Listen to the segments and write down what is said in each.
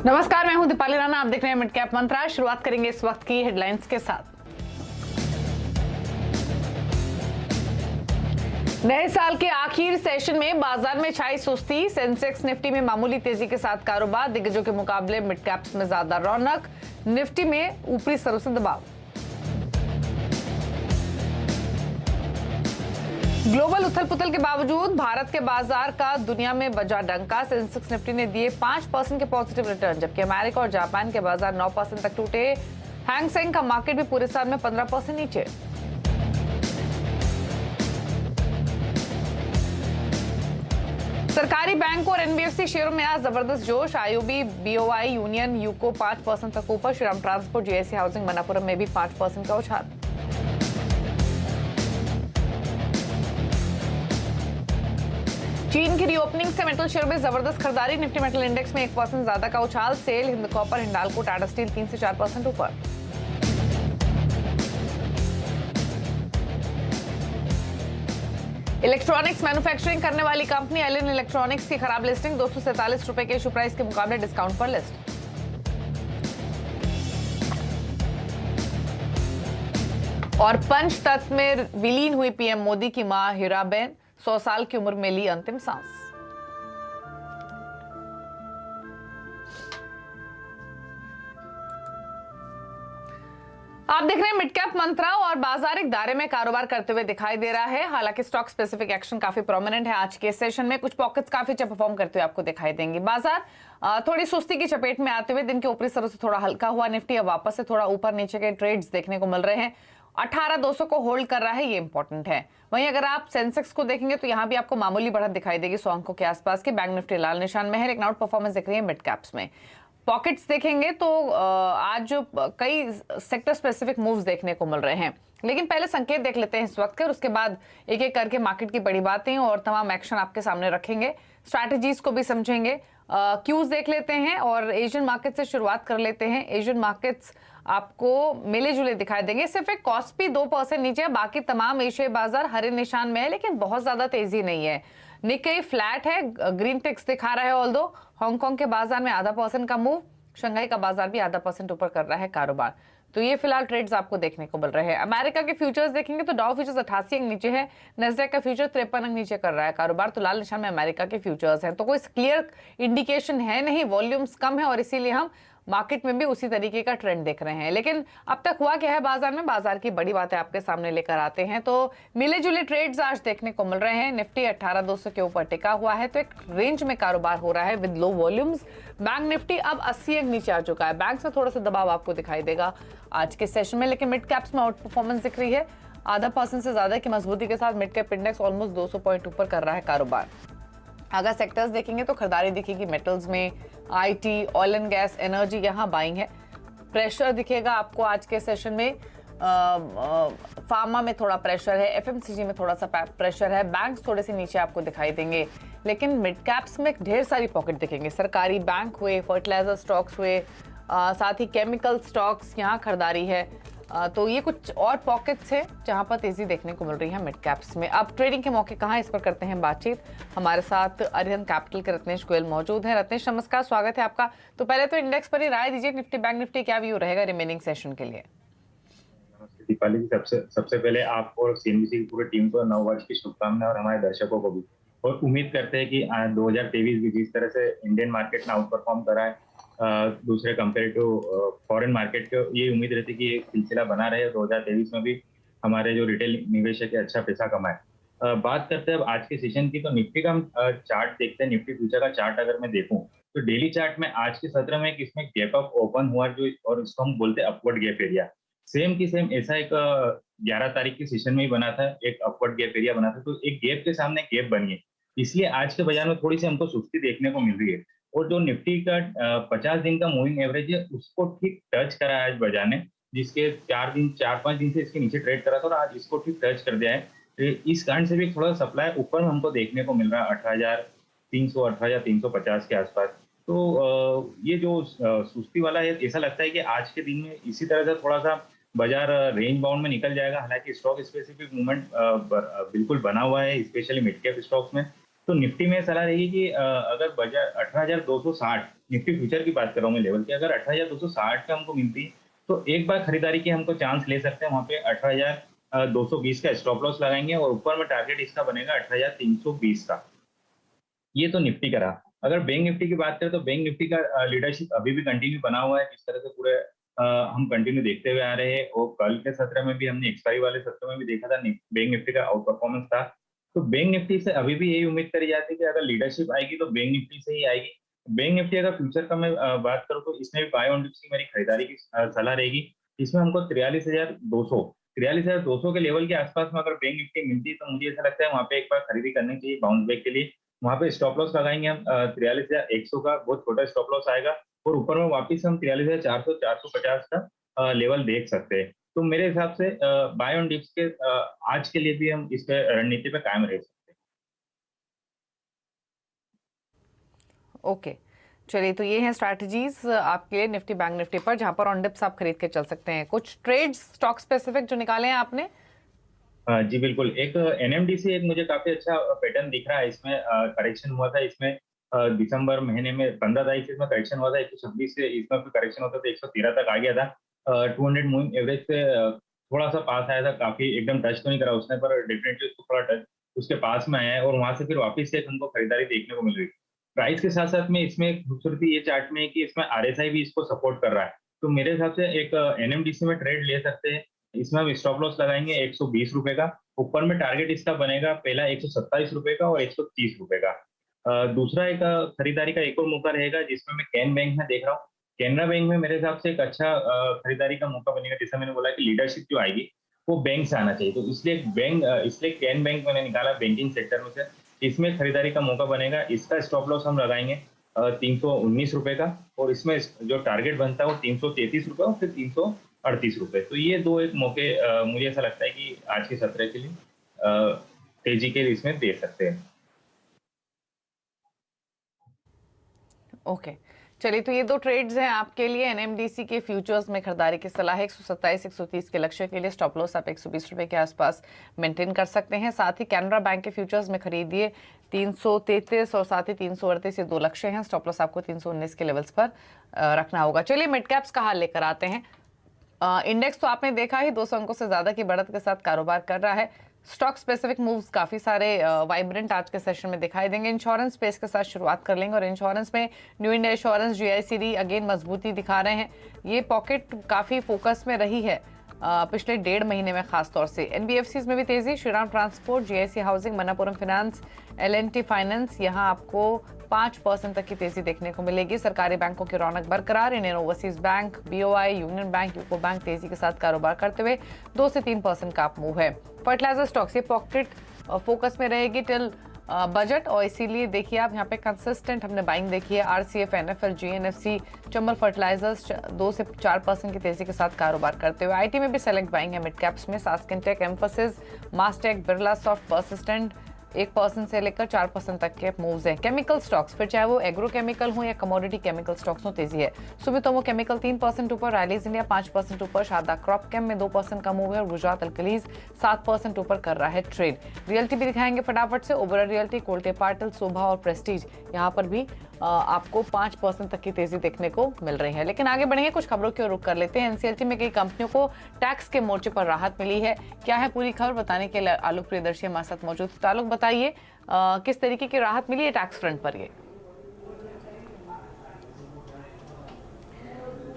नमस्कार, मैं हूं दीपाली राणा। आप देख रहे हैं मिड कैप मंत्रा। शुरुआत करेंगे इस वक्त की हेडलाइंस के साथ। नए साल के आखिर सेशन में बाजार में छाई सुस्ती। सेंसेक्स निफ्टी में मामूली तेजी के साथ कारोबार। दिग्गजों के मुकाबले मिड कैप्स में ज्यादा रौनक। निफ्टी में ऊपरी स्तरों से दबाव। ग्लोबल उथल पुथल के बावजूद भारत के बाजार का दुनिया में बजा डंका। सेंसेक्स निफ्टी ने दिए 5% के पॉजिटिव रिटर्न, जबकि अमेरिका और जापान के बाजार 9% तक टूटे। हैंग सेंग का मार्केट भी पूरे साल में 15% नीचे। सरकारी बैंक और एनबीएफसी शेयरों में आज जबरदस्त जोश। आईओबी, बीओआई, यूनियन, यूको 5% तक ऊपर। श्रीराम ट्रांसपोर्ट, जीआईसी हाउसिंग, मनापुरम में भी 5% का उछाल। चीन की रीओपनिंग से मेटल शेयर में जबरदस्त खरीदारी। निफ्टी मेटल इंडेक्स में 1% ज्यादा का उछाल। सेल, हिंद कॉपर, हिंडाल्को, टाटा स्टील 3 से 4% ऊपर। इलेक्ट्रॉनिक्स मैन्युफैक्चरिंग करने वाली कंपनी एलिन इलेक्ट्रॉनिक्स की खराब लिस्टिंग। 247 रुपए के इशू प्राइस के मुकाबले डिस्काउंट पर लिस्ट। और पंचतत्व में विलीन हुई पीएम मोदी की मां हीराबेन, 100 साल की उम्र में ली अंतिम सांस। आप देख रहे हैं मिड कैप मंत्रा और बाजार एक दायरे में कारोबार करते हुए दिखाई दे रहा है। हालांकि स्टॉक स्पेसिफिक एक्शन काफी प्रोमिनेंट है। आज के सेशन में कुछ पॉकेट्स काफी अच्छा परफॉर्म करते हुए आपको दिखाई देंगे। बाजार थोड़ी सुस्ती की चपेट में आते हुए दिन के ऊपरी स्तरों से थोड़ा हल्का हुआ। निफ्टी अब वापस से थोड़ा ऊपर नीचे के ट्रेड्स देखने को मिल रहे हैं। 18,200 को होल्ड कर रहा है, ये इंपॉर्टेंट है। वहीं अगर आप सेंसेक्स को देखेंगे तो यहाँ भी आपको मामूली बढ़त दिखाई देगी 100 अंकों के आसपास की। बैंक निफ्टी लाल निशान में है, लेकिन आउट परफॉर्मेंस दिख रही है मिड कैप्स में। पॉकेट्स देखेंगे तो आज जो कई सेक्टर स्पेसिफिक मूव्स देखने को मिल रहे हैं, लेकिन पहले संकेत देख लेते हैं इस वक्त के, और उसके बाद एक एक करके मार्केट की बड़ी बातें और तमाम एक्शन आपके सामने रखेंगे। स्ट्रैटेजीज को भी समझेंगे। क्यूज देख लेते हैं और एशियन मार्केट से शुरुआत कर लेते हैं। एशियन मार्केट्स आपको मिले जुले दिखाई देंगे। सिर्फ एक कॉस्पी 2% नीचे है, बाकी तमाम एशियाई बाजार हरे निशान में है, लेकिन बहुत ज्यादा तेजी नहीं है। निक्केई फ्लैट है, ग्रीन टेक्स दिखा रहा है। ऑल्दो हांगकांग के बाजार में 0.5% का मूव, शंघाई का बाजार भी 0.5% ऊपर कर रहा है कारोबार। तो ये फिलहाल ट्रेड्स आपको देखने को मिल रहे हैं। अमेरिका के फ्यूचर्स देखेंगे तो डाउ फ्यूचर्स 88 अंक नीचे है, नेस्डैक का फ्यूचर 53 अंक नीचे कर रहा है कारोबार। तो लाल निशान में अमेरिका के फ्यूचर्स हैं। तो कोई क्लियर इंडिकेशन है नहीं, वॉल्यूम्स कम है और इसीलिए हम मार्केट में भी उसी तरीके का ट्रेंड देख रहे हैं। लेकिन अब तक हुआ क्या है बाजार में, बाजार की बड़ी बातें आपके सामने लेकर आते हैं। तो मिले जुले ट्रेड्स आज देखने को मिल रहे हैं। निफ्टी 18,200 के ऊपर टिका हुआ है, तो एक रेंज में कारोबार हो रहा है with low volumes. Bank Nifty अब 80 अंक नीचे आ चुका है। बैंक में थोड़ा सा दबाव आपको दिखाई देगा आज के सेशन में, लेकिन मिड कैप्स में आउट परफॉर्मेंस दिख रही है। 0.5% से ज्यादा की मजबूती के साथ mid cap index almost 200 point ऊपर कर रहा है कारोबार। अगर सेक्टर्स देखेंगे तो खरीदारी दिखेगी मेटल्स में, IT, oil and gas, energy, यहाँ बाइंग है। प्रेशर दिखेगा आपको आज के सेशन में। फार्मा में थोड़ा प्रेशर है, एफएमसीजी में थोड़ा सा प्रेशर है। बैंक्स थोड़े से नीचे आपको दिखाई देंगे, लेकिन मिड कैप्स में ढेर सारी पॉकेट दिखेंगे। सरकारी बैंक हुए, फर्टिलाइजर स्टॉक्स हुए, साथ ही केमिकल स्टॉक्स, यहाँ खरीदारी है। तो ये कुछ और पॉकेट्स हैं जहां पर तेजी देखने को मिल रही है मिड कैप्स में। अब ट्रेडिंग के मौके कहां, इस पर करते हैं बातचीत। हमारे साथ अरिहंत कैपिटल के रत्नेश गोयल मौजूद हैं। रत्नेश नमस्कार, स्वागत है आपका। तो पहले तो इंडेक्स पर ही राय दीजिए, निफ्टी बैंक निफ्टी क्या व्यू रहेगा रिमेनिंग सेशन के लिए? नमस्ते दीपाली जी, सबसे पहले आपको और सीएनबीसी की पूरी टीम को नववर्ष की शुभकामनाएं और हमारे दर्शकों को भी। और उम्मीद करते हैं कि 2023 भी जिस तरह से इंडियन मार्केट ने आउट परफॉर्म करा है दूसरे कंपेरेटिव फॉरेन मार्केट के, ये उम्मीद रहती है कि एक सिलसिला बना रहे। 2023 में भी हमारे जो रिटेल निवेशक है अच्छा पैसा कमाए। बात करते हैं अब आज के सेशन की, तो निफ्टी का हम चार्ट देखते हैं। निफ्टी फ्यूचर का चार्ट अगर मैं देखूं तो डेली चार्ट में आज के सत्र में इसमें गैप अप ओपन हुआ जो, और इसको हम बोलते हैं अपवर्ड गैप एरिया। सेम की सेम ऐसा एक 11 तारीख के सेशन में ही बना था, एक अपवर्ड गैप एरिया बना था। तो एक गैप के सामने गैप बनी है, इसलिए आज के बाजार में थोड़ी सी हमको सुस्ती देखने को मिल रही है। और जो निफ्टी का 50 दिन का मूविंग एवरेज है उसको ठीक टच करा है आज बाजार ने, जिसके 4-5 दिन से इसके नीचे ट्रेड करा था और आज इसको ठीक टच कर दिया है। तो इस कारण से भी थोड़ा सप्लाई ऊपर हमको देखने को मिल रहा है 18,300 18,350 के आसपास। तो ये जो सुस्ती वाला है, ऐसा लगता है कि आज के दिन में इसी तरह से थोड़ा सा बाजार रेंज बाउंड में निकल जाएगा। हालांकि स्टॉक स्पेसिफिक मूवमेंट बिल्कुल बना हुआ है, स्पेशली मिड कैप स्टॉक्स में। तो निफ्टी में सलाह रहेगी कि अगर बाजार 18,260 निफ्टी फ्यूचर की बात कर रहा हूँ मैं लेवल की, अगर 18,260 पे हमको मिलती तो एक बार खरीदारी की हमको चांस ले सकते हैं। वहां पे 18,220 का स्टॉप लॉस लगाएंगे और ऊपर में टारगेट इसका बनेगा 18,320 का। ये तो निफ्टी का रहा। अगर बैंक निफ्टी की बात करें तो बैंक निफ्टी का लीडरशिप अभी भी कंटिन्यू बना हुआ है, जिस तरह से पूरे हम कंटिन्यू देखते हुए आ रहे हैं। और कल के सत्र में भी हमने एक्सपायरी वाले सत्र में भी देखा था बैंक निफ्टी का आउट परफॉर्मेंस था। तो बैंक निफ्टी से अभी भी यही उम्मीद करी जाती है कि अगर लीडरशिप आएगी तो बैंक निफ्टी से ही आएगी। बैंक निफ्टी अगर फ्यूचर का मैं बात करूँ तो इसमें भी बाय ऑन डिप्स की मेरी खरीदारी की सलाह रहेगी। इसमें हमको 43,200 के लेवल के आसपास में अगर बैंक निफ्टी मिलती है तो मुझे ऐसा लगता है वहां पे एक बार खरीदी करनी चाहिए बाउंस बैक के लिए। वहां पे स्टॉप लॉस लगाएंगे हम 43,100 का, बहुत छोटा स्टॉप लॉस आएगा और ऊपर में वापस हम 43,400 450 का लेवल देख सकते हैं। तो मेरे हिसाब से बाय ऑन डिप्स के आज के लिए भी हम इस पे रणनीति पे कायम रह सकते हैं। ओके, चलिए, तो ये हैं स्ट्रैटेजीज आपके लिए निफ्टी बैंक निफ्टी पर, जहां पर ऑन डिप्स आप खरीद के चल सकते हैं। कुछ ट्रेड्स स्टॉक स्पेसिफिक जो निकाले हैं आपने? जी बिल्कुल। एक एनएमडीसी एक मुझे काफी अच्छा पैटर्न दिख रहा है। इसमें करेक्शन हुआ था। इसमें दिसंबर महीने में 15 तारीख से इसमें करेक्शन हुआ था। 126 से इसमें भी करेक्शन होता तो 113 तक आ गया था। 200 मूविंग एवरेज से थोड़ा सा पास आया था। काफी एकदम टच तो नहीं करा उसने, पर डेफिनेटली उसको थोड़ा टच उसके पास में आया है और वहां से फिर वापस से हमको खरीदारी देखने को मिल रही है। प्राइस के साथ साथ में इसमें एक खूबसूरती ये चार्ट में है कि इसमें आरएसआई भी इसको सपोर्ट कर रहा है। तो मेरे हिसाब से एक एनएमडीसी में ट्रेड ले सकते हैं। इसमें हम स्टॉप लॉस लगाएंगे 120 रुपए का। ऊपर में टारगेट इसका बनेगा पहला 127 रुपए का और 130 रुपए का। दूसरा एक खरीदारी का एक और मौका रहेगा जिसमें मैं कैन बैंक में देख रहा हूँ। कैनरा बैंक में मेरे हिसाब से एक अच्छा खरीदारी का मौका बनेगा। जैसा मैंने बोला कि लीडरशिप जो आएगी वो बैंक से आना चाहिए, तो इसलिए कैन बैंक मैंने निकाला बैंकिंग सेक्टर में से। इसमें खरीदारी का मौका बनेगा। इसका स्टॉप लॉस हम लगाएंगे 319 रुपए का और इसमें जो टारगेट बनता है वो 333 रुपए और फिर 338 रुपए। तो ये दो एक मौके मुझे ऐसा लगता है कि आज के सत्र के लिए तेजी के इसमें दे सकते हैं। ओके, चलिए, तो ये दो ट्रेड्स हैं आपके लिए। एनएमडीसी के फ्यूचर्स में खरीदारी की सलाह है। 127 130 के लक्ष्य के लिए स्टॉप लॉस आप 120 रुपए के आसपास मेंटेन कर सकते हैं। साथ ही कैनरा बैंक के फ्यूचर्स में खरीदिए 333 और साथ ही 338, ये दो लक्ष्य हैं। स्टॉप लॉस आपको 319 के लेवल्स पर रखना होगा। चलिए, मिड कैप्स का हाल लेकर आते हैं। इंडेक्स तो आपने देखा ही 200 अंकों से ज्यादा की बढ़त के साथ कारोबार कर रहा है। स्टॉक स्पेसिफिक मूव्स काफी सारे वाइब्रेंट आज के सेशन में दिखाई देंगे। इंश्योरेंस स्पेस के साथ शुरुआत कर लेंगे और इंश्योरेंस में न्यू इंडिया इंश्योरेंस जीआईसीडी अगेन मजबूती दिखा रहे हैं। ये पॉकेट काफी फोकस में रही है पिछले 1.5 महीने में खास तौर से। एनबीएफसीज में भी तेजी, श्रीराम ट्रांसपोर्ट, जीआईसी हाउसिंग, मनापुरम फाइनेंस, एलएनटी फाइनेंस, यहाँ आपको 5% तक की तेजी देखने को मिलेगी। सरकारी बैंकों की रौनक बरकरार। Indian overseas bank, BOI, union bank, UCO bank तेजी के साथ कारोबार करते हुए 2 से 3% का अप मूव है। फर्टिलाइजर स्टॉक्स ये पॉकेट फोकस में रहेगी टिल बजट, और इसीलिए देखिए आप यहाँ पे कंसिस्टेंट हमने बाइंग देखी है। आरसीएफ, एनएफएल, जीएनएफसी, चंबल फर्टिलाइजर्स 2 से 4% की तेजी के साथ कारोबार करते हुए। आईटी में भी सेलेक्ट बाइंग है मिड कैप्स में। सास्किनटेक, एम्फोसिस, मास्टेक, बिरला सॉफ्ट, पर्सिस्टेंट 1% से लेकर 4% तक के मूव्स हैं। केमिकल स्टॉक्स, फिर चाहे वो एग्रो केमिकल हो या कमोडिटी केमिकल स्टॉक्स हो, तेजी है। सुमितोमो केमिकल 3% ऊपर, रैलीज इंडिया 5% ऊपर, शारदा क्रॉप केम में 2% का मूव है और गुजरात अल्कलीज 7% ऊपर कर रहा है ट्रेड। रियल्टी भी दिखाएंगे फटाफट से। ओबेरॉय रियल्टी, कोल्टे पाटिल, शोभा और प्रेस्टीज, यहाँ पर भी आपको 5% तक की तेजी देखने को मिल रही है। लेकिन आगे बढ़ेंगे, कुछ खबरों की ओर रुख कर लेते हैं। एनसीएलटी में कई कंपनियों को टैक्स के मोर्चे पर राहत मिली है। क्या है पूरी खबर, बताने के लिए आलोक प्रियदर्शी हमारे साथ मौजूद। तो आलोक, बताइए किस तरीके की राहत मिली है टैक्स फ्रंट पर? ये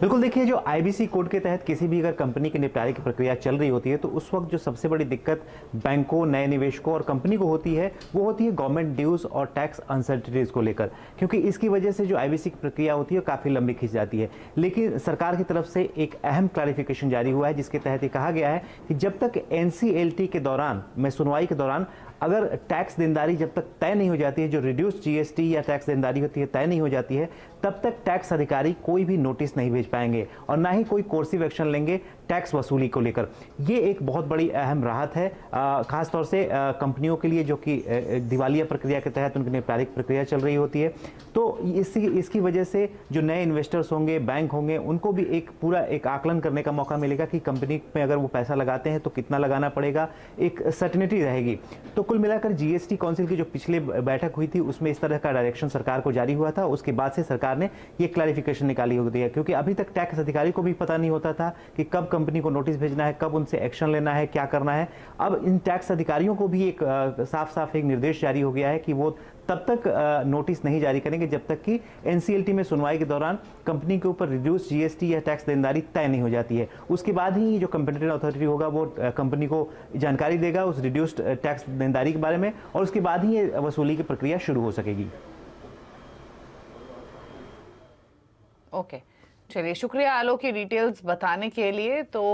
बिल्कुल, देखिए, जो आईबीसी कोड के तहत किसी भी अगर कंपनी के निपटारे की प्रक्रिया चल रही होती है तो उस वक्त जो सबसे बड़ी दिक्कत बैंकों, नए निवेशकों और कंपनी को होती है वो होती है गवर्नमेंट ड्यूज और टैक्स अनसर्टिनिटीज को लेकर, क्योंकि इसकी वजह से जो आईबीसी की प्रक्रिया होती है काफ़ी लंबी खिंच जाती है। लेकिन सरकार की तरफ से एक अहम क्लैरिफिकेशन जारी हुआ है जिसके तहत ये कहा गया है कि जब तक एनसीएलटी के दौरान में सुनवाई के दौरान अगर टैक्स देनदारी जब तक तय नहीं हो जाती है, जो रिड्यूस जीएसटी या टैक्स देनदारी होती है तय नहीं हो जाती है, तब तक टैक्स अधिकारी कोई भी नोटिस नहीं भेज पाएंगे और ना ही कोई कोर्सिव एक्शन लेंगे टैक्स वसूली को लेकर। ये एक बहुत बड़ी अहम राहत है, खासतौर से कंपनियों के लिए जो कि दिवालिया प्रक्रिया के तहत उनकी निपटारिक प्रक्रिया चल रही होती है। तो इसकी वजह से जो नए इन्वेस्टर्स होंगे, बैंक होंगे, उनको भी एक आकलन करने का मौका मिलेगा कि कंपनी में अगर वो पैसा लगाते हैं तो कितना लगाना पड़ेगा, एक सर्टेनिटी रहेगी। तो कुल मिलाकर जीएसटी काउंसिल की जो पिछले बैठक हुई थी उसमें इस तरह का डायरेक्शन सरकार को जारी हुआ था। उसके बाद से सरकार ने ये क्लैरिफिकेशन निकाली होती है, क्योंकि अभी तक टैक्स अधिकारी को भी पता नहीं होता था कि कब कंपनी को नोटिस भेजना है, कब उनसे एक्शन लेना है, क्या करना है। अब इन टैक्स अधिकारियों को भी एक साफ एक निर्देश जारी हो गया है कि वो तब तक नोटिस नहीं जारी करेंगे जब तक कि एनसीएलटी में सुनवाई के दौरान कंपनी के ऊपर रिड्यूस जीएसटी या टैक्स देनदारी तय नहीं हो जाती है। उसके बाद ही जो कंपटीशन अथॉरिटी होगा वो कंपनी को जानकारी देगा उस रिड्यूस्ड टैक्स देनदारी के बारे में, और उसके बाद ही ये वसूली की प्रक्रिया शुरू हो सकेगी। ओके, चलिए, शुक्रिया आलोक की डिटेल्स बताने के लिए। तो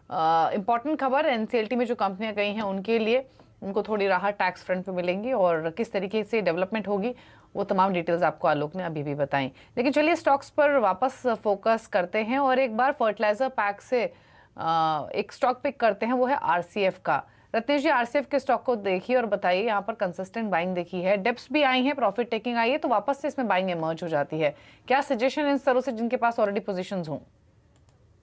इम्पॉर्टेंट खबर, एनसीएलटी में जो कंपनियां गई हैं उनके लिए उनको थोड़ी राहत टैक्स फ्रंट पे मिलेंगी, और किस तरीके से डेवलपमेंट होगी वो तमाम डिटेल्स आपको आलोक ने अभी भी बताई। लेकिन चलिए स्टॉक्स पर वापस फोकस करते हैं और एक बार फर्टिलाइजर पैक से एक स्टॉक पिक करते हैं, वो है आरसीएफ का। रत्नेश जी, आरसीएफ के स्टॉक को देखिए और बताइए, यहाँ पर कंसिस्टेंट बाइंग देखी है, डिप्स भी आई हैं, प्रॉफिट टेकिंग आई है, तो वापस से इसमें बाइंग इमर्ज हो जाती है। क्या सजेशन इन स्तरों से जिनके पास ऑलरेडी पोजीशंस हों?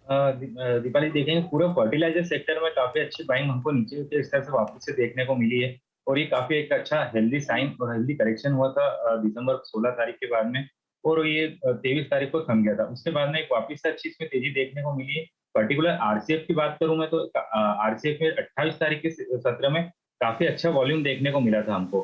दीपाली, देखेंगे पूरा फर्टिलाइजर सेक्टर में काफी अच्छी बाइंग हमको नीचे के स्तर से वापस से देखने को मिली है, और ये काफी एक अच्छा हेल्दी साइन और हेल्दी करेक्शन हुआ था दिसंबर 16 तारीख के बाद में, और ये 23 तारीख को थम गया था। उसके बाद में एक वापस से अच्छी इसमें तेजी देखने को मिली है। पर्टिकुलर आरसीएफ की बात करूं मैं, तो आरसीएफ में 28 तारीख के सत्र में काफी अच्छा वॉल्यूम देखने को मिला था हमको।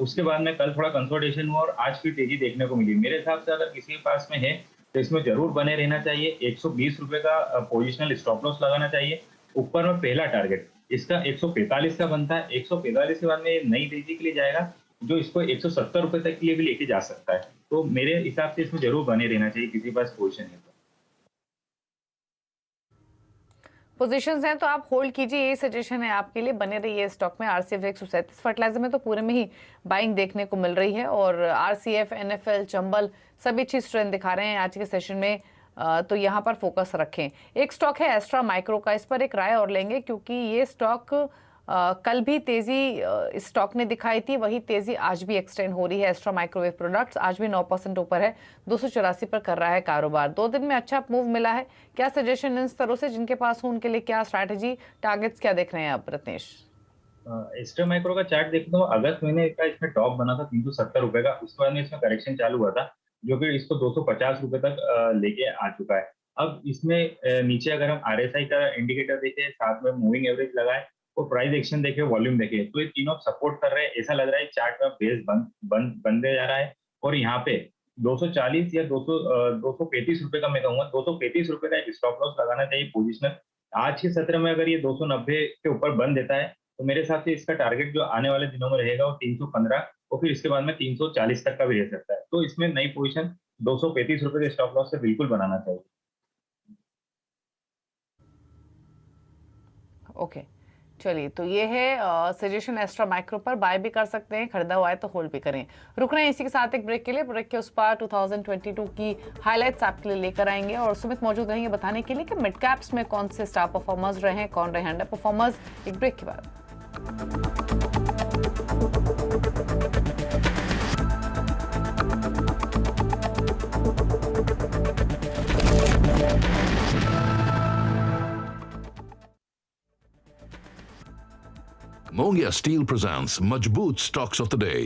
उसके बाद में कल थोड़ा कंसोलिडेशन हुआ और आज फिर तेजी देखने को मिली। मेरे हिसाब से अगर किसी के पास में है तो इसमें जरूर बने रहना चाहिए। 120 रुपए का पोजिशनल स्टॉप लॉस लगाना चाहिए। ऊपर में पहला टारगेट इसका 145 का बनता है। 145 के बाद में नई तेजी के लिए जाएगा, जो इसको 170 रुपए तक के लिए भी लेके जा सकता है। तो मेरे हिसाब से इसमें जरूर बने रहना चाहिए किसी के पास पोजिशन है। पोजीशंस हैं तो आप होल्ड कीजिए, ये सजेशन है आपके लिए, बने रहिए स्टॉक में। आरसीएफ 137 फर्टिलाइजर में तो पूरे में ही बाइंग देखने को मिल रही है, और आरसीएफ, एनएफएल, चंबल सभी अच्छी स्ट्रेंथ दिखा रहे हैं आज के सेशन में, तो यहाँ पर फोकस रखें। एक स्टॉक है एस्ट्रा माइक्रो का, इस पर एक राय और लेंगे, क्योंकि ये स्टॉक कल भी तेजी इस स्टॉक ने दिखाई थी, वही तेजी आज भी एक्सटेंड हो रही है। एस्ट्रा माइक्रोवेव प्रोडक्ट्स आज भी 9% ऊपर है, 284 पर कर रहा है कारोबार। 2 दिन में अच्छा मूव मिला है। क्या सजेशन इन स्तरों से जिनके पास हो उनके लिए, क्या स्ट्रैटेजी, टारगेट्स क्या देख रहे हैं आप रत्नेश? एस्ट्रा माइक्रो का चार्ट देखते हो, अगस्त महीने का इसमें टॉप बना था 370 रुपए का। उसके बाद में इसमें करेक्शन चालू हुआ था, जो कि इसको 250 रुपए तक लेके आ चुका है। अब इसमें नीचे अगर हम आरएसआई का इंडिकेटर देखें, साथ में मूविंग एवरेज लगाए और प्राइस एक्शन देखे, वॉल्यूम देखे, तो ये तीनों सपोर्ट कर रहे हैं। ऐसा लग रहा है चार्ट में बेस बनते जा रहा है, और यहाँ पे 240 या 235 रुपए का, मैं कहूंगा 235 रुपए का एक स्टॉप लॉस लगाना चाहिए पोजिशनल। आज के सत्र में अगर ये 290 के ऊपर बन देता है तो मेरे हिसाब से इसका टारगेट जो आने वाले दिनों में रहेगा वो 315, और फिर इसके बाद में 340 तक का भी रह सकता है। तो इसमें नई पोजीशन 235 रुपए के स्टॉप लॉस से बिल्कुल बनाना चाहिए। ओके, चलिए, तो ये है सजेशन एस्ट्रा माइक्रो पर। बाय भी कर सकते हैं, खरीदा हुआ है तो होल्ड भी करें। रुक रहे हैं इसी के साथ एक ब्रेक के लिए। ब्रेक के उस पार 2022 की हाइलाइट्स आपके लिए लेकर आएंगे, और सुमित मौजूद रहेंगे बताने के लिए कि मिड कैप्स में कौन से स्टार परफॉर्मर्स रहे हैं, कौन रहे अंडर परफॉर्मर्स। एक ब्रेक के बाद। Mongia Steel presents Majboot Stocks of the Day.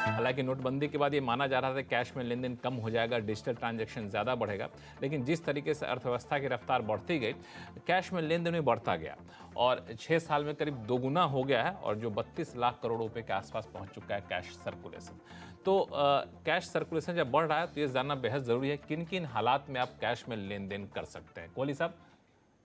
हालांकि नोटबंदी के बाद ये माना जा रहा था कि कैश में लेन देन कम हो जाएगा, डिजिटल ट्रांजैक्शन ज़्यादा बढ़ेगा, लेकिन जिस तरीके से अर्थव्यवस्था की रफ्तार बढ़ती गई, कैश में लेन देन भी बढ़ता गया और 6 साल में करीब 2 गुना हो गया है, और जो 32 लाख करोड़ रुपए के आसपास पहुंच चुका है कैश सर्कुलेशन। तो कैश सर्कुलेशन जब बढ़ रहा है तो ये जानना बेहद ज़रूरी है किन किन हालात में आप कैश में लेन देन कर सकते हैं। कोहली साहब,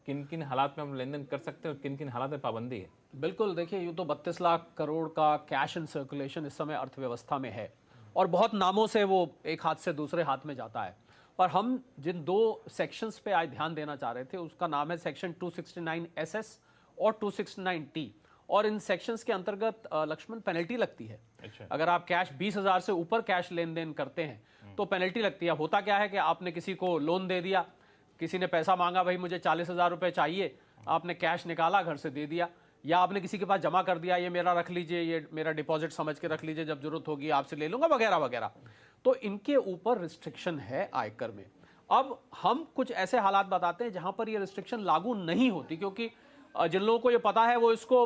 किन किन हालात में हम लेन देन कर सकते हैं और किन किन हालात में पाबंदी है? बिल्कुल, देखिए, यूँ तो 32 लाख करोड़ का कैश इन सर्कुलेशन इस समय अर्थव्यवस्था में है, और बहुत नामों से वो एक हाथ से दूसरे हाथ में जाता है। और हम जिन 2 सेक्शंस पे आज ध्यान देना चाह रहे थे, उसका नाम है सेक्शन 269SS और 269T, और इन सेक्शंस के अंतर्गत लक्ष्मण पेनल्टी लगती है। अच्छा। अगर आप कैश 20,000 से ऊपर कैश लेन देन करते हैं तो पेनल्टी लगती है। होता क्या है कि आपने किसी को लोन दे दिया, किसी ने पैसा मांगा, भाई मुझे 40,000 रुपए चाहिए, आपने कैश निकाला, घर से दे दिया, या आपने किसी के पास जमा कर दिया, ये मेरा रख लीजिए, ये मेरा डिपॉजिट समझ के रख लीजिए, जब जरूरत होगी आपसे ले लूंगा, वगैरह वगैरह। तो इनके ऊपर रिस्ट्रिक्शन है आयकर में। अब हम कुछ ऐसे हालात बताते हैं जहां पर ये रिस्ट्रिक्शन लागू नहीं होती, क्योंकि जिन लोगों को ये पता है वो इसको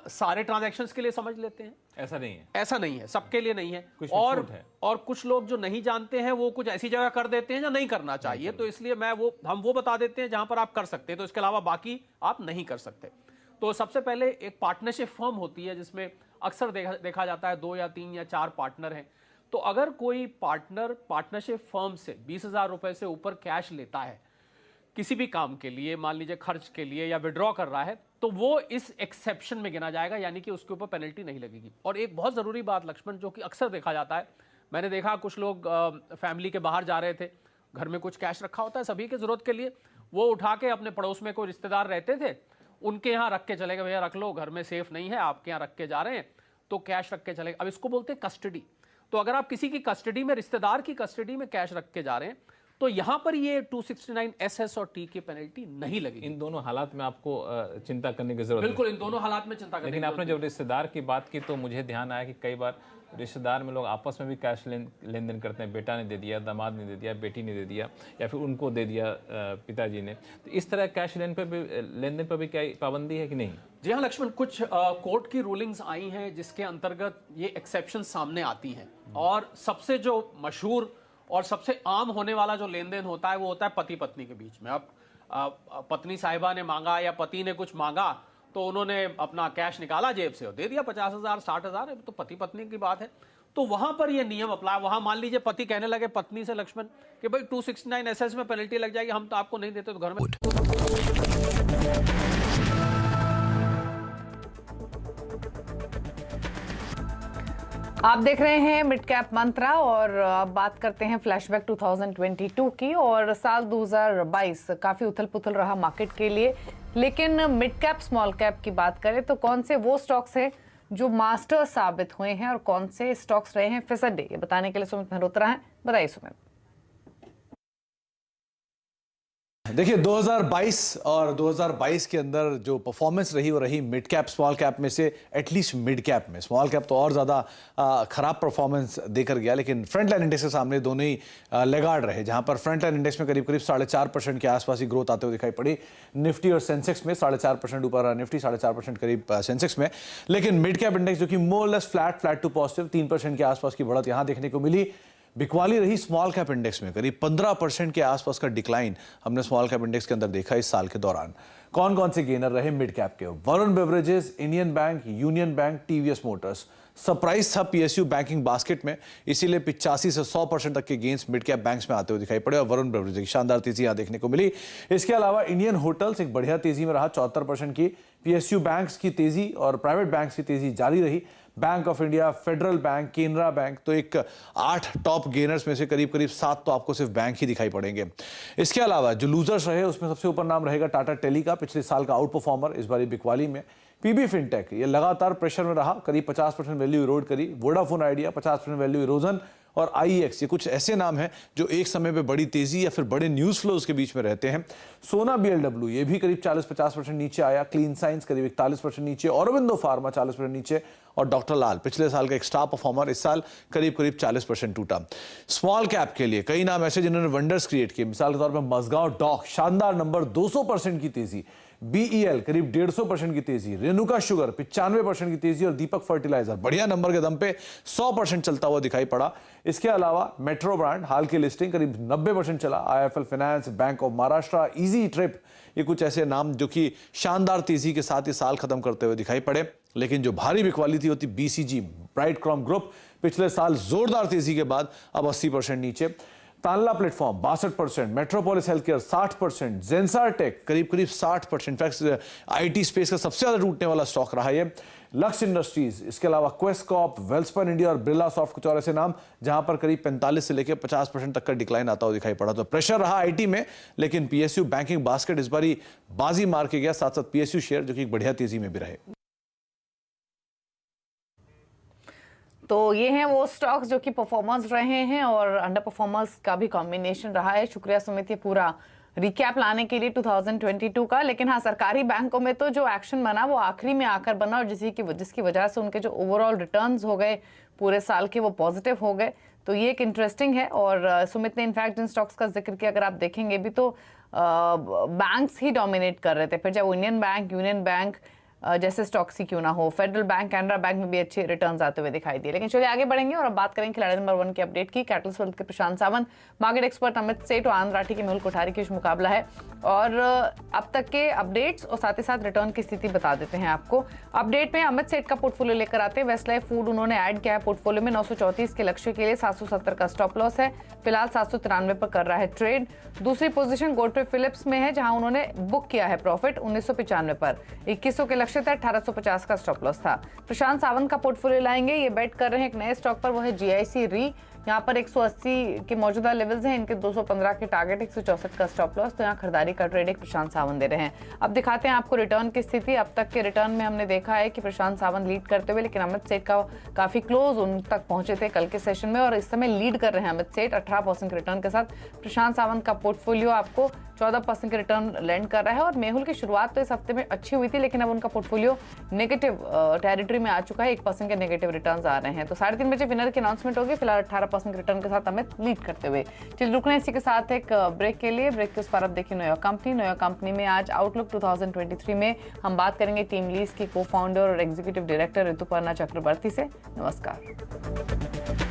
सारे ट्रांजैक्शंस के लिए समझ लेते हैं। ऐसा नहीं है, ऐसा नहीं है, सबके लिए नहीं है। कुछ और छूट है। और कुछ लोग जो नहीं जानते हैं वो कुछ ऐसी जगह कर देते हैं जो नहीं करना चाहिए, तो इसलिए हम वो बता देते हैं जहां पर आप कर सकते हैं, तो इसके अलावा बाकी आप नहीं कर सकते। तो सबसे पहले एक पार्टनरशिप फर्म होती है जिसमें अक्सर देखा जाता है 2 या 3 या 4 पार्टनर हैं। तो अगर कोई पार्टनर पार्टनरशिप फर्म से 20,000 रुपए से ऊपर कैश लेता है किसी भी काम के लिए, मान लीजिए खर्च के लिए या विड्रॉ कर रहा है, तो वो इस एक्सेप्शन में गिना जाएगा, यानी कि उसके ऊपर पेनल्टी नहीं लगेगी। और एक बहुत ज़रूरी बात लक्ष्मण, जो कि अक्सर देखा जाता है, मैंने देखा कुछ लोग फैमिली के बाहर जा रहे थे, घर में कुछ कैश रखा होता है सभी की ज़रूरत के लिए, वो उठा के अपने पड़ोस में कोई रिश्तेदार रहते थे उनके यहाँ रख के चले गए, भैया रख लो, घर में सेफ नहीं है, आपके यहाँ रख के जा रहे हैं, तो कैश रख के चले गए। अब इसको बोलते हैं कस्टडी। तो अगर आप किसी की कस्टडी में, रिश्तेदार की कस्टडी में कैश रख के जा रहे हैं, तो यहां पर ये 269 SS और T की पेनल्टी नहीं लगेगी। इन दोनों हालात में आपको चिंता करने की जरूरत है। बिल्कुल, इन दोनों हालात में चिंता करने की लेकिन आपने जब रिश्तेदार की बात की तो मुझे ध्यान आया कि कई बार रिश्तेदार में लोग आपस में भी कैश लेन देन करते हैं, बेटा ने दे दिया, दामाद ने दे दिया, बेटी ने दे दिया, या फिर उनको दे दिया पिताजी ने। तो इस तरह कैश लेन देन पर भी क्या पाबंदी है कि नहीं? जी हाँ लक्ष्मण, कुछ कोर्ट की रूलिंग्स आई हैं जिसके अंतर्गत ये एक्सेप्शन सामने आती हैं, और सबसे जो मशहूर और सबसे आम होने वाला जो लेन देन होता है वो होता है पति पत्नी के बीच में। अब पत्नी साहिबा ने मांगा या पति ने कुछ मांगा, तो उन्होंने अपना कैश निकाला जेब से और दे दिया 50,000 60,000, तो पति पत्नी की बात है, तो वहां पर ये नियम अप्लाई। वहां मान लीजिए पति कहने लगे पत्नी से लक्ष्मण कि भाई 269 SS में पेनल्टी लग जाएगी, हम तो आपको नहीं देते, तो घर में आप देख रहे हैं मिड कैप मंत्रा, और अब बात करते हैं फ्लैशबैक 2022 की। और साल 2022 काफी उथल पुथल रहा मार्केट के लिए, लेकिन मिड कैप स्मॉल कैप की बात करें तो कौन से वो स्टॉक्स हैं जो मास्टर साबित हुए हैं और कौन से स्टॉक्स रहे हैं फिसड्डे, ये बताने के लिए सुमित मेहरोत्रा हैं। बताइए सुमित। देखिए 2022 और 2022 के अंदर जो परफॉर्मेंस रही वो रही मिड कैप स्मॉल कैप में से, एटलीस्ट मिड कैप में। स्मॉल कैप तो और ज़्यादा खराब परफॉर्मेंस देकर गया, लेकिन फ्रंट लाइन इंडेक्स के सामने दोनों ही लेगार्ड रहे, जहां पर फ्रंट लाइन इंडेक्स में करीब 4.5% के आसपास ही ग्रोथ आते हुए दिखाई पड़ी। निफ्टी और सेंसेक्स में 4.5% ऊपर, निफ्टी 4.5% करीब सेंसेक्स में। लेकिन मिड कैप इंडेक्स जो कि more less flat to positive 3% के आसपास की बढ़त यहां देखने को मिली। बिकवाली रही स्मॉल कैप इंडेक्स में, करीब 15% के आसपास का डिक्लाइन हमने स्मॉल कैप इंडेक्स के अंदर देखा इस साल के दौरान। कौन कौन से गेनर रहे मिड कैप के? Varun beverages, Indian bank, union bank, TVS Motors. Surprise था पीएसयू बैंकिंग बास्केट में, इसीलिए 85 से 100% तक के गेंस मिड कैप बैंक्स में आते हुए दिखाई पड़े और वरुण बेवरेजेस की शानदार तेजी यहां देखने को मिली। इसके अलावा इंडियन होटल्स एक बढ़िया तेजी में रहा, 74% की। पीएसयू बैंक्स की तेजी और प्राइवेट बैंक्स की तेजी जारी रही। Bank of India, federal bank, Canara bank, तो एक 8 टॉप गेनर्स में से करीब 7 तो आपको सिर्फ बैंक ही दिखाई पड़ेंगे। इसके अलावा जो लूजर्स रहे उसमें सबसे ऊपर नाम रहेगा टाटा टेली का, पिछले साल का आउट परफॉर्मर, इस बार बिकवाली में। पीबी फिनटेक ये लगातार प्रेशर में रहा, करीब 50% वैल्यू इरोड करी। वोडाफोन आइडिया 50% वैल्यू इरोजन, और आईएक्स, ये कुछ ऐसे नाम हैं जो एक समय पे बड़ी तेजी या फिर बड़े न्यूज फ्लोज के बीच में रहते हैं। सोना बीएलडब्ल्यू ये भी करीब 40-50% नीचे आया। क्लीन साइंस करीब 41% नीचे, औरबिंदो फार्मा 40% नीचे, और डॉक्टर लाल पिछले साल का एक स्टार परफॉर्मर इस साल करीब 40% टूटा। स्मॉल कैप के लिए कई नाम ऐसे जिन्होंने वंडर्स क्रिएट किए, मिसाल के तौर पर मजगांव डॉक, शानदार नंबर, 200% की तेजी। बीईएल करीब 150% की तेजी। रेणुका शुगर 95% की तेजी, और दीपक फर्टिलाइजर बढ़िया नंबर के दम पे 100% चलता हुआ दिखाई पड़ा। इसके अलावा मेट्रो ब्रांड हाल की लिस्टिंग करीब 90% चला। IFL finance, bank of Maharashtra, easy trip, ये कुछ ऐसे नाम जो कि शानदार तेजी के साथ ये साल खत्म करते हुए दिखाई पड़े। लेकिन जो भारी बिकवाली थी होती बीसीजी, ब्राइट क्रॉम ग्रुप, पिछले साल जोरदार तेजी के बाद अब 80% नीचे। तानला प्लेटफॉर्म 62%, मेट्रोपोलिस हेल्थकेयर 60%, जेंसार टेक करीब 60%। इनफैक्ट आईटी स्पेस का सबसे ज्यादा टूटने वाला स्टॉक रहा है लक्ष्य इंडस्ट्रीज। इसके अलावा क्वेस्टकॉप, वेल्सपन इंडिया और बिरला सॉफ्ट, कुछ और ऐसे नाम जहां पर करीब 45 से लेकर 50% तक का डिक्लाइन आता हुआ दिखाई पड़ा। तो प्रेशर रहा आईटी में, लेकिन पीएसयू बैंकिंग बास्केट इस बारी बाजी मार के गया, साथ साथ पीएसयू शेयर जो कि एक बढ़िया तेजी में भी रहे। तो ये हैं वो स्टॉक्स जो कि परफॉर्मर्स रहे हैं और अंडर परफॉर्मर्स का भी कॉम्बिनेशन रहा है। शुक्रिया सुमित ये पूरा रिकैप लाने के लिए 2022 का। लेकिन हाँ, सरकारी बैंकों में तो जो एक्शन बना वो आखिरी में आकर बना और जिसकी वजह से उनके जो ओवरऑल रिटर्न्स हो गए पूरे साल के वो पॉजिटिव हो गए। तो ये एक इंटरेस्टिंग है। और सुमित ने इनफैक्ट जिन स्टॉक्स का जिक्र किया, अगर आप देखेंगे भी तो बैंक्स ही डोमिनेट कर रहे थे। फिर चाहे वो इंडियन बैंक, यूनियन बैंक जैसे स्टॉक्स ही क्यों ना हो, फेडरल बैंक, कैनरा बैंक में भी अच्छे रिटर्न्स आते हुए दिखाई दिए। लेकिन चलिए आगे बढ़ेंगे और अब बात करेंगे खिलाड़ी नंबर 1 की अपडेट की। कैटलिस्ट वेल्थ के प्रशांत सावंत, मार्केट एक्सपर्ट अमित सेठ और आनंद राठी के मेहुल कोठारी के बीच मुकाबला है। और अब तक के अपडेट्स और साथ ही साथ रिटर्न की स्थिति बता देते हैं आपको। अपडेट में अमित सेठ का पोर्टफोलियो लेकर आते हैं। वेस्टलाइफ फूड उन्होंने ऐड किया है पोर्टफोलियो में। 934 के लक्ष्य के लिए 770 का स्टॉप लॉस है। फिलहाल 793 पर कर रहा है ट्रेड। दूसरी पोजीशन गोडफ्रे फिलिप्स में है जहां उन्होंने बुक किया है प्रॉफिट 1995 पर। 2100 के लक्ष्य था, 1850 का स्टॉप लॉस था। प्रशांत सावंत का पोर्टफोलियो लाएंगे, ये बेट कर रहे हैं एक नए स्टॉक पर, वो है जीआईसी री। यहाँ पर 180 के मौजूदा लेवल्स हैं, इनके 215 के टारगेट, 164 का स्टॉप लॉस। तो यहाँ खरीदारी का ट्रेड एक प्रशांत सावंत दे रहे हैं। अब दिखाते हैं आपको रिटर्न की स्थिति। अब तक के रिटर्न में हमने देखा है कि प्रशांत सावंत लीड करते हुए, लेकिन अमित सेठ का काफी क्लोज उन तक पहुंचे थे कल के सेशन में और इस समय लीड कर रहे हैं अमित सेठ 18% के रिटर्न के साथ। प्रशांत सावंत का पोर्टफोलियो आपको 14% के रिटर्न लैंड कर रहा है। और मेहुल की शुरुआत तो इस हफ्ते में अच्छी हुई थी, लेकिन अब उनका पोर्टफोलियो नेगेटिव टेरिटरी में आ चुका है। 1% के नेगेटिव रिटर्न्स आ रहे हैं। तो 3:30 बजे विनर की अनाउंसमेंट होगी। फिलहाल 18% के रिटर्न के साथ अमित लीड करते हुए। चलिए रुकने इसी के साथ एक ब्रेक के लिए। ब्रेक के उस पर अब देखिए न्यू कंपनी। न्यू कंपनी में आज आउटलुक 2023 में हम बात करेंगे टीम लीज की को फाउंडर और एग्जीक्यूटिव डायरेक्टर ऋतुपर्णा चक्रवर्ती से। नमस्कार।